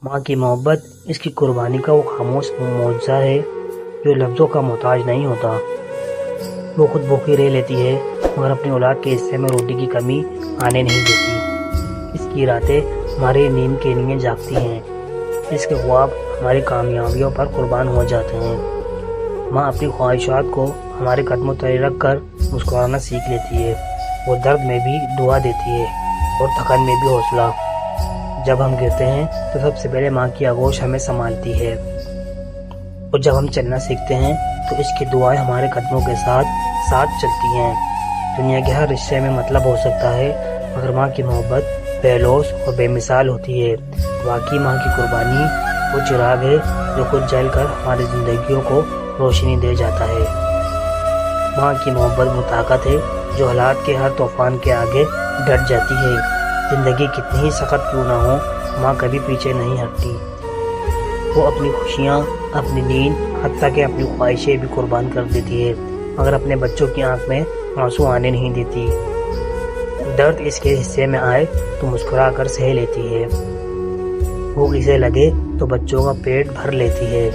ماں کی محبت، اس کی قربانی کا وہ خاموش معجزہ ہے جو لفظوں کا محتاج نہیں ہوتا۔ وہ خود بھوکی رہ لیتی ہے مگر اپنی اولاد کے حصے میں روٹی کی کمی آنے نہیں دیتی۔ اس کی راتیں ہماری نیند کے لیے جاگتی ہیں، اس کے خواب ہماری کامیابیوں پر قربان ہو جاتے ہیں۔ ماں اپنی خواہشات کو ہمارے قدموں تلے رکھ کر مسکرانا سیکھ لیتی ہے۔ وہ درد میں بھی دعا دیتی ہے اور تھکن میں بھی حوصلہ۔ جب ہم گرتے ہیں تو سب سے پہلے ماں کی آغوش ہمیں سنبھالتی ہے، اور جب ہم چلنا سیکھتے ہیں تو اس کی دعائیں ہمارے قدموں کے ساتھ ساتھ چلتی ہیں۔ دنیا کے ہر رشتے میں مطلب ہو سکتا ہے مگر ماں کی محبت بے لوث اور بے مثال ہوتی ہے۔ واقعی ماں کی قربانی وہ چراغ ہے جو خود جل کر ہماری زندگیوں کو روشنی دے جاتا ہے۔ ماں کی محبت وہ طاقت ہے جو حالات کے ہر طوفان کے آگے ڈٹ جاتی ہے۔ زندگی کتنی ہی سخت کیوں نہ ہو، ماں کبھی پیچھے نہیں ہٹتی۔ وہ اپنی خوشیاں، اپنی نیند، حتیٰ کہ اپنی خواہشیں بھی قربان کر دیتی ہے مگر اپنے بچوں کی آنکھ میں آنسو آنے نہیں دیتی۔ درد اس کے حصے میں آئے تو مسکرا کر سہ لیتی ہے، بھوک اسے لگے تو بچوں کا پیٹ بھر لیتی ہے۔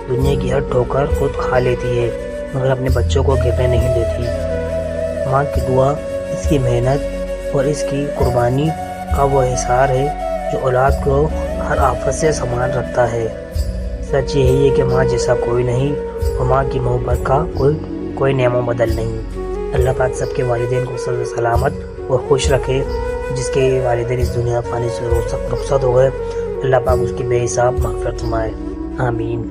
دنیا کی ہر ٹھوکر خود کھا لیتی ہے مگر اپنے بچوں کو گرنے نہیں دیتی۔ ماں کی دعا، اس کی محنت اور اس کی قربانی کا وہ احسار ہے جو اولاد کو ہر آفت سے سنبھال رکھتا ہے۔ سچ یہی ہے کہ ماں جیسا کوئی نہیں اور ماں کی محبت کا کوئی نعم و بدل نہیں۔ اللہ پاک سب کے والدین کو سلامت اور خوش رکھے۔ جس کے والدین اس دنیا فانی سے رخصت ہو گئے، اللہ پاک اس کی بے حساب مغفرت فرمائے، آمین۔